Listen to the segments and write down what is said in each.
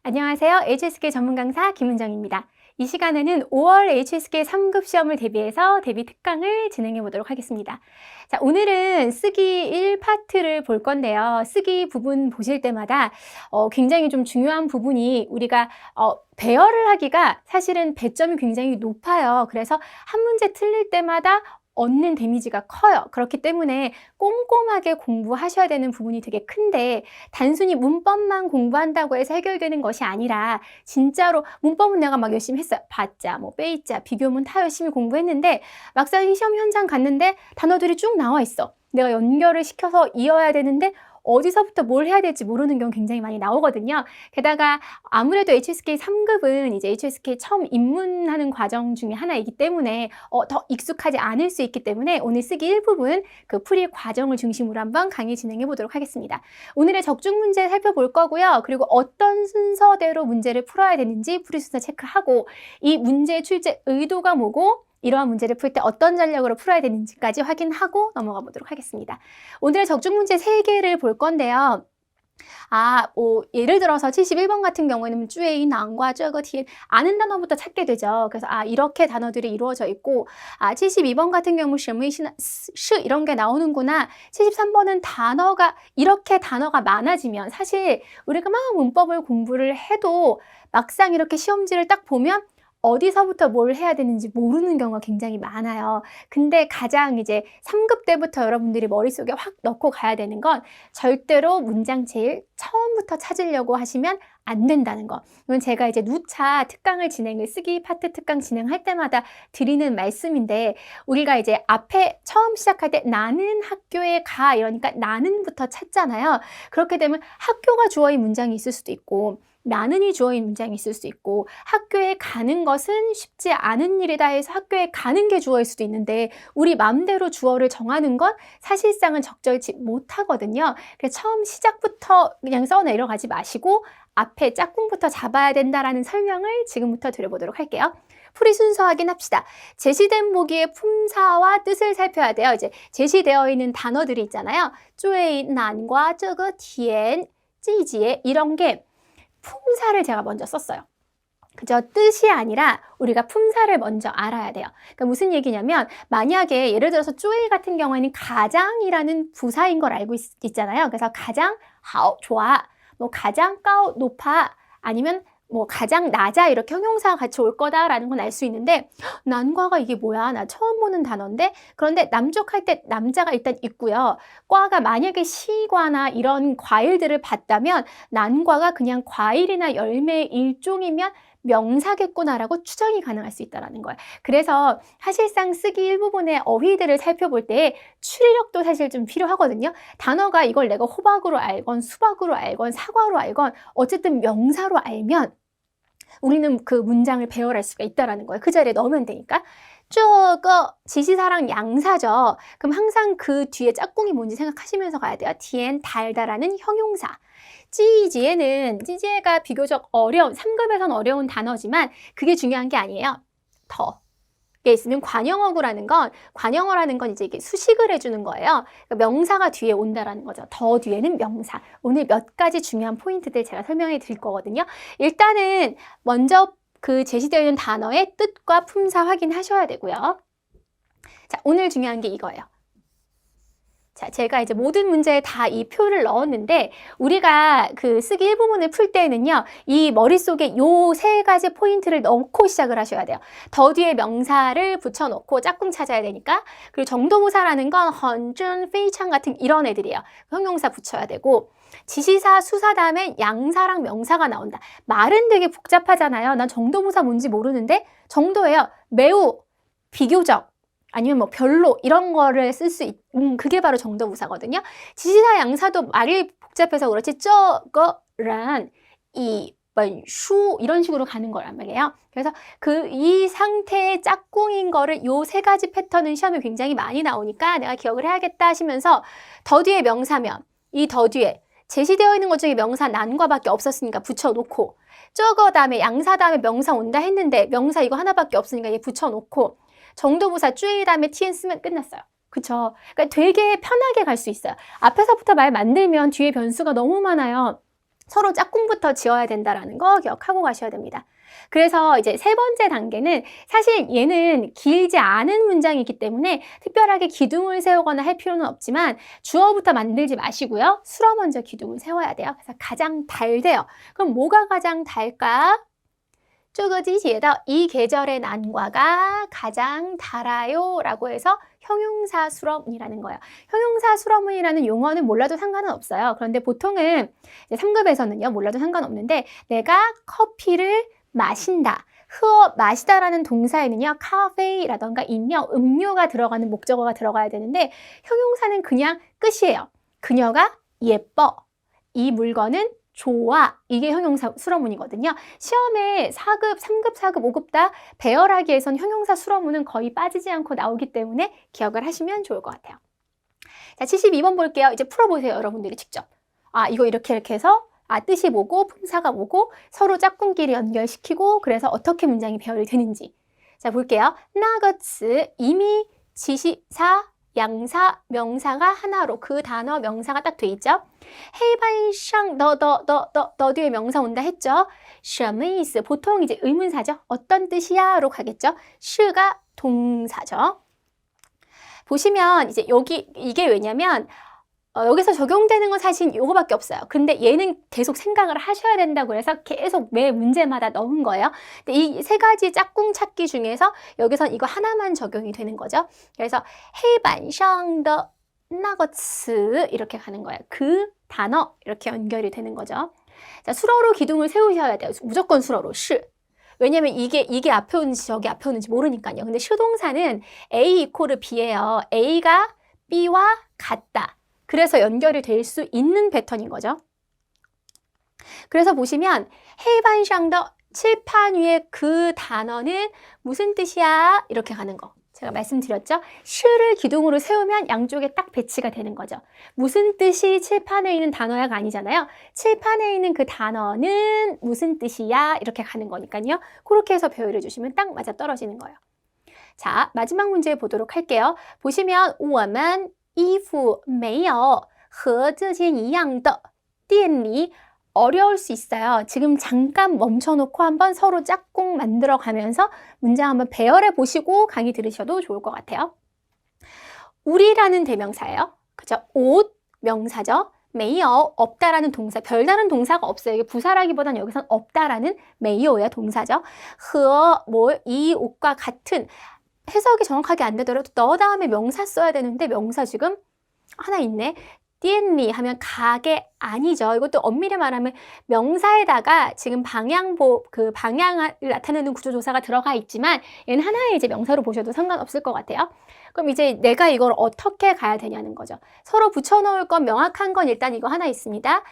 안녕하세요. HSK 전문 강사 김은정입니다. 이 시간에는 5월 HSK 3급 시험을 대비해서 대비 특강을 진행해 보도록 하겠습니다. 자, 오늘은 쓰기 1파트를 볼 건데요. 쓰기 부분 보실 때마다 굉장히 좀 중요한 부분이 우리가 배열을 하기가 사실은 배점이 굉장히 높아요. 그래서 한 문제 틀릴 때마다 얻는 데미지가 커요. 그렇기 때문에 꼼꼼하게 공부하셔야 되는 부분이 되게 큰데 단순히 문법만 공부한다고 해서 해결되는 것이 아니라 진짜로 문법은 내가 막 열심히 했어요. 받자, 뭐 빼자, 비교문 다 열심히 공부했는데 막상 시험 현장 갔는데 단어들이 쭉 나와 있어. 내가 연결을 시켜서 이어야 되는데 어디서부터 뭘 해야 될지 모르는 경우 굉장히 많이 나오거든요. 게다가 아무래도 HSK 3급은 이제 HSK 처음 입문하는 과정 중에 하나이기 때문에 더 익숙하지 않을 수 있기 때문에 오늘 쓰기 일부분 그 풀이 과정을 중심으로 한번 강의 진행해 보도록 하겠습니다. 오늘의 적중 문제 살펴볼 거고요. 그리고 어떤 순서대로 문제를 풀어야 되는지 풀이 순서 체크하고 이 문제의 출제 의도가 뭐고 이러한 문제를 풀 때 어떤 전략으로 풀어야 되는지까지 확인하고 넘어가 보도록 하겠습니다. 오늘의 적중 문제 3개를 볼 건데요. 예를 들어서 71번 같은 경우에는 쭈에이, 난과, 저거, 뒤에 아는 단어부터 찾게 되죠. 그래서 이렇게 단어들이 이루어져 있고 72번 같은 경우 시 이런 게 나오는구나. 73번은 이렇게 단어가 많아지면 사실 우리가 막 문법을 공부를 해도 막상 이렇게 시험지를 딱 보면 어디서부터 뭘 해야 되는지 모르는 경우가 굉장히 많아요. 근데 가장 이제 3급 때부터 여러분들이 머릿속에 확 넣고 가야 되는 건 절대로 문장 제일 처음부터 찾으려고 하시면 안 된다는 거. 이건 제가 이제 누차 특강을 쓰기 파트 특강 진행할 때마다 드리는 말씀인데 우리가 이제 앞에 처음 시작할 때 나는 학교에 가 이러니까 나는부터 찾잖아요. 그렇게 되면 학교가 주어인 문장이 있을 수도 있고 나는이 주어인 문장이 있을 수 있고 학교에 가는 것은 쉽지 않은 일이다 해서 학교에 가는 게 주어일 수도 있는데 우리 마음대로 주어를 정하는 건 사실상은 적절치 못하거든요. 그래서 처음 시작부터 그냥 써내려가지 마시고 앞에 짝꿍부터 잡아야 된다라는 설명을 지금부터 드려보도록 할게요. 풀이 순서 확인합시다. 제시된 보기의 품사와 뜻을 살펴야 돼요. 이제 제시되어 있는 단어들이 있잖아요. 쪼에이, 난과, 저거, 티엔, 찌지에 이런 게 품사를 제가 먼저 썼어요. 그죠? 뜻이 아니라 우리가 품사를 먼저 알아야 돼요. 그러니까 무슨 얘기냐면 만약에 예를 들어서 쪼이 같은 경우에는 가장이라는 부사인 걸 알고 있잖아요. 그래서 가장 하오 좋아, 뭐 가장 까오 높아, 아니면 뭐 가장 낮아 이렇게 형용사가 같이 올 거다라는 건 알 수 있는데 난과가 이게 뭐야? 나 처음 보는 단어인데 그런데 남쪽할 때 남자가 일단 있고요. 과가 만약에 시과나 이런 과일들을 봤다면 난과가 그냥 과일이나 열매의 일종이면 명사겠구나라고 추정이 가능할 수 있다는 거예요. 그래서 사실상 쓰기 일부분의 어휘들을 살펴볼 때 추리력도 사실 좀 필요하거든요. 단어가 이걸 내가 호박으로 알건 수박으로 알건 사과로 알건 어쨌든 명사로 알면 우리는 그 문장을 배열할 수가 있다는 거예요. 그 자리에 넣으면 되니까. 저거 지시사랑 양사죠. 그럼 항상 그 뒤에 짝꿍이 뭔지 생각하시면서 가야 돼요. 뒤엔 달달하는 형용사. 찌지에가 비교적 3급에선 어려운 단어지만 그게 중요한 게 아니에요. 게 있으면 관형어라는 건 이제 이게 수식을 해주는 거예요. 그러니까 명사가 뒤에 온다라는 거죠. 더 뒤에는 명사. 오늘 몇 가지 중요한 포인트들 제가 설명해 드릴 거거든요. 일단은 먼저 그 제시되어 있는 단어의 뜻과 품사 확인하셔야 되고요. 자, 오늘 중요한 게 이거예요. 자, 제가 이제 모든 문제에 다 이 표를 넣었는데 우리가 그 쓰기 일부분을 풀 때는요. 이 머릿속에 요 3가지 포인트를 넣고 시작을 하셔야 돼요. 더 뒤에 명사를 붙여놓고 짝꿍 찾아야 되니까 그리고 정도부사라는 건 헌준, 페이창 같은 이런 애들이에요. 형용사 붙여야 되고 지시사, 수사 다음에 양사랑 명사가 나온다. 말은 되게 복잡하잖아요. 난 정도부사 뭔지 모르는데 정도예요. 매우, 비교적 아니면 뭐 별로 이런 거를 쓸 수 그게 바로 정도부사거든요. 지시사 양사도 말이 복잡해서 그렇지 저거란 이번슈 이런 식으로 가는 거란 말이에요. 그래서 이 상태의 짝꿍인 거를 요 3가지 패턴은 시험에 굉장히 많이 나오니까 내가 기억을 해야겠다 하시면서 더 뒤에 명사면 이 더 뒤에 제시되어 있는 것 중에 명사 난과밖에 없었으니까 붙여놓고 저거 다음에 양사 다음에 명사 온다 했는데 명사 이거 하나밖에 없으니까 얘 붙여놓고 정도부사 쭈이 다음에 tn 쓰면 끝났어요. 그쵸? 그러니까 되게 편하게 갈 수 있어요. 앞에서부터 말 만들면 뒤에 변수가 너무 많아요. 서로 짝꿍부터 지어야 된다라는 거 기억하고 가셔야 됩니다. 그래서 이제 세 번째 단계는 사실 얘는 길지 않은 문장이기 때문에 특별하게 기둥을 세우거나 할 필요는 없지만 주어부터 만들지 마시고요. 수로 먼저 기둥을 세워야 돼요. 그래서 가장 달대요. 그럼 뭐가 가장 달까? 这个季节的 이 계절의 난과가 가장 달아요 라고 해서 형용사 수러문이라는 거예요. 형용사 수러문이라는 용어는 몰라도 상관은 없어요. 그런데 보통은 3급에서는요 몰라도 상관없는데 내가 커피를 마신다. 마시다라는 동사에는요 카페라던가饮료, 음료가 들어가는 목적어가 들어가야 되는데 형용사는 그냥 끝이에요. 그녀가 예뻐. 이 물건은 좋아. 이게 형용사 수러문이거든요. 시험에 4급, 3급, 4급, 5급 다 배열하기에선 형용사 수러문은 거의 빠지지 않고 나오기 때문에 기억을 하시면 좋을 것 같아요. 자, 72번 볼게요. 이제 풀어보세요. 여러분들이 직접. 이거 이렇게 해서 뜻이 뭐고 품사가 뭐고 서로 짝꿍끼리 연결시키고 그래서 어떻게 문장이 배열이 되는지. 자, 볼게요. 나거츠 이미 지시사 양사, 명사가 하나로 그 단어 명사가 딱 돼 있죠. 헤이바이샹 너 뒤에 명사 온다 했죠. 什么意思 보통 이제 의문사죠. 어떤 뜻이야? 로 가겠죠. 是가 동사죠. 보시면 이제 여기 이게 왜냐면 여기서 적용되는 건 사실 요거밖에 없어요. 근데 얘는 계속 생각을 하셔야 된다고 해서 계속 매 문제마다 넣은 거예요. 근데 이 세 가지 짝꿍 찾기 중에서 여기선 이거 하나만 적용이 되는 거죠. 그래서黑板上的那个词 이렇게 가는 거예요. 그 단어 이렇게 연결이 되는 거죠. 자, 수로로 기둥을 세우셔야 돼요. 무조건 수로로 시. 왜냐면 이게 앞에 오는지 저기 앞에 오는지 모르니까요. 근데 시동사는 A 이코르 B예요. A가 B와 같다. 그래서 연결이 될 수 있는 패턴인 거죠. 그래서 보시면 헤이반샹더 칠판 위에 그 단어는 무슨 뜻이야? 이렇게 가는 거. 제가 말씀드렸죠? 시를 기둥으로 세우면 양쪽에 딱 배치가 되는 거죠. 무슨 뜻이 칠판에 있는 단어야가 아니잖아요. 칠판에 있는 그 단어는 무슨 뜻이야? 이렇게 가는 거니까요. 그렇게 해서 배열해 주시면 딱 맞아 떨어지는 거예요. 자, 마지막 문제 보도록 할게요. 보시면 我们衣服没有和这件一样的店里 어려울 수 있어요. 지금 잠깐 멈춰놓고 한번 서로 짝꿍 만들어 가면서 문장 한번 배열해 보시고 강의 들으셔도 좋을 것 같아요. 우리라는 대명사예요. 그죠? 옷 명사죠. 没有 없다라는 동사, 별다른 동사가 없어요. 이게 부사라기보다는 여기선 없다라는 没有의 동사죠. 和 이 옷과 같은 해석이 정확하게 안 되더라도 너 다음에 명사 써야 되는데 명사 지금 하나 있네. 띠엔리 하면 가게 아니죠. 이것도 엄밀히 말하면 명사에다가 지금 방향을 나타내는 구조조사가 들어가 있지만 얘는 하나의 이제 명사로 보셔도 상관없을 것 같아요. 그럼 이제 내가 이걸 어떻게 가야 되냐는 거죠. 서로 붙여놓을 건 명확한 건 일단 이거 하나 있습니다.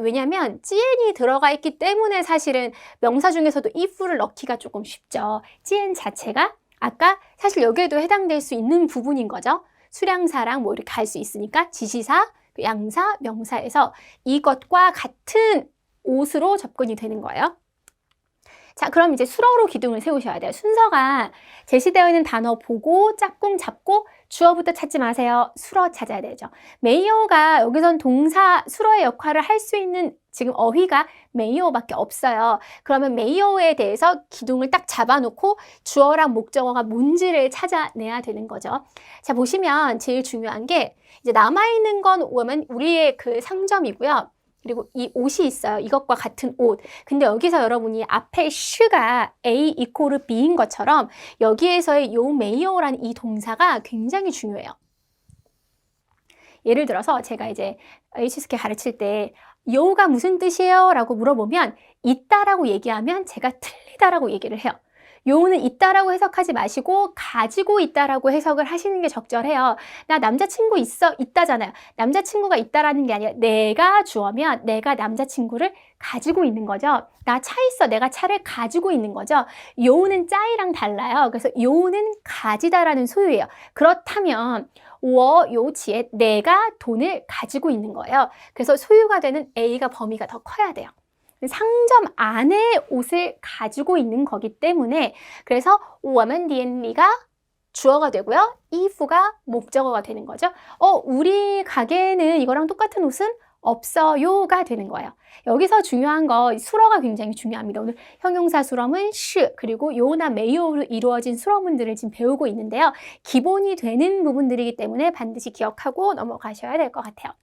왜냐면 찌엔이 들어가 있기 때문에 사실은 명사 중에서도 if를 넣기가 조금 쉽죠. 찌엔 자체가 아까 사실 여기에도 해당될 수 있는 부분인 거죠. 수량사랑 뭐 이렇게 갈 수 있으니까 지시사, 양사, 명사에서 이것과 같은 옷으로 접근이 되는 거예요. 자, 그럼 이제 수어로 기둥을 세우셔야 돼요. 순서가 제시되어 있는 단어 보고 짝꿍 잡고 주어부터 찾지 마세요. 수어 찾아야 되죠. 메이어가 여기선 동사 수어의 역할을 할 수 있는 지금 어휘가 메이어밖에 없어요. 그러면 메이어에 대해서 기둥을 딱 잡아놓고 주어랑 목적어가 뭔지를 찾아내야 되는 거죠. 자, 보시면 제일 중요한 게 이제 남아있는 건 우리의 그 상점이고요. 그리고 이 옷이 있어요. 이것과 같은 옷. 근데 여기서 여러분이 앞에 슈가 A 이코르 B인 것처럼 여기에서의 요 메이어라는 이 동사가 굉장히 중요해요. 예를 들어서 제가 이제 HSK 가르칠 때 요가 무슨 뜻이에요? 라고 물어보면 있다라고 얘기하면 제가 틀리다라고 얘기를 해요. 요는 있다라고 해석하지 마시고 가지고 있다라고 해석을 하시는 게 적절해요. 나 남자친구 있다잖아요. 남자친구가 있다라는 게 아니라 내가 주어면 내가 남자친구를 가지고 있는 거죠. 나 차 있어. 내가 차를 가지고 있는 거죠. 요는 짜이랑 달라요. 그래서 요는 가지다라는 소유예요. 그렇다면 요지에 내가 돈을 가지고 있는 거예요. 그래서 소유가 되는 A가 범위가 더 커야 돼요. 상점 안에 옷을 가지고 있는 거기 때문에 그래서 我们店里가 주어가 되고요. if가 목적어가 되는 거죠. 우리 가게에는 이거랑 똑같은 옷은 없어요가 되는 거예요. 여기서 중요한 거 수러가 굉장히 중요합니다. 오늘 형용사 수러문 시 그리고 요나 메요로 이루어진 수러문들을 지금 배우고 있는데요. 기본이 되는 부분들이기 때문에 반드시 기억하고 넘어가셔야 될 것 같아요.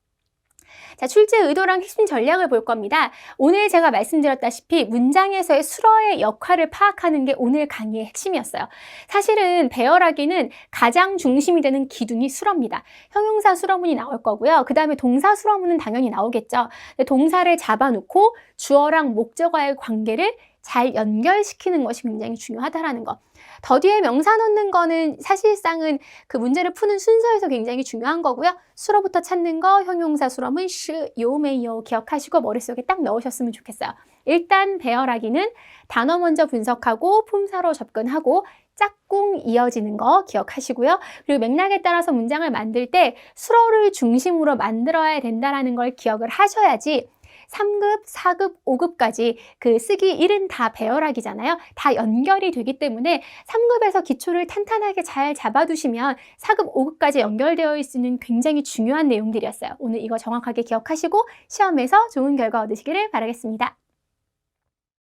자, 출제 의도랑 핵심 전략을 볼 겁니다. 오늘 제가 말씀드렸다시피 문장에서의 수러의 역할을 파악하는 게 오늘 강의의 핵심이었어요. 사실은 배열하기는 가장 중심이 되는 기둥이 수러입니다. 형용사 수러문이 나올 거고요. 그 다음에 동사 수러문은 당연히 나오겠죠. 동사를 잡아놓고 주어랑 목적어의 관계를 잘 연결시키는 것이 굉장히 중요하다라는 거. 더 뒤에 명사 넣는 거는 사실상은 그 문제를 푸는 순서에서 굉장히 중요한 거고요. 수러부터 찾는 거 형용사 수러문 시, 요, 메요 기억하시고 머릿속에 딱 넣으셨으면 좋겠어요. 일단 배열하기는 단어 먼저 분석하고 품사로 접근하고 짝꿍 이어지는 거 기억하시고요. 그리고 맥락에 따라서 문장을 만들 때 수러를 중심으로 만들어야 된다는 걸 기억을 하셔야지 3급, 4급, 5급까지 그 쓰기 1은 다 배열하기잖아요. 다 연결이 되기 때문에 3급에서 기초를 탄탄하게 잘 잡아두시면 4급, 5급까지 연결되어 있는 굉장히 중요한 내용들이었어요. 오늘 이거 정확하게 기억하시고 시험에서 좋은 결과 얻으시기를 바라겠습니다.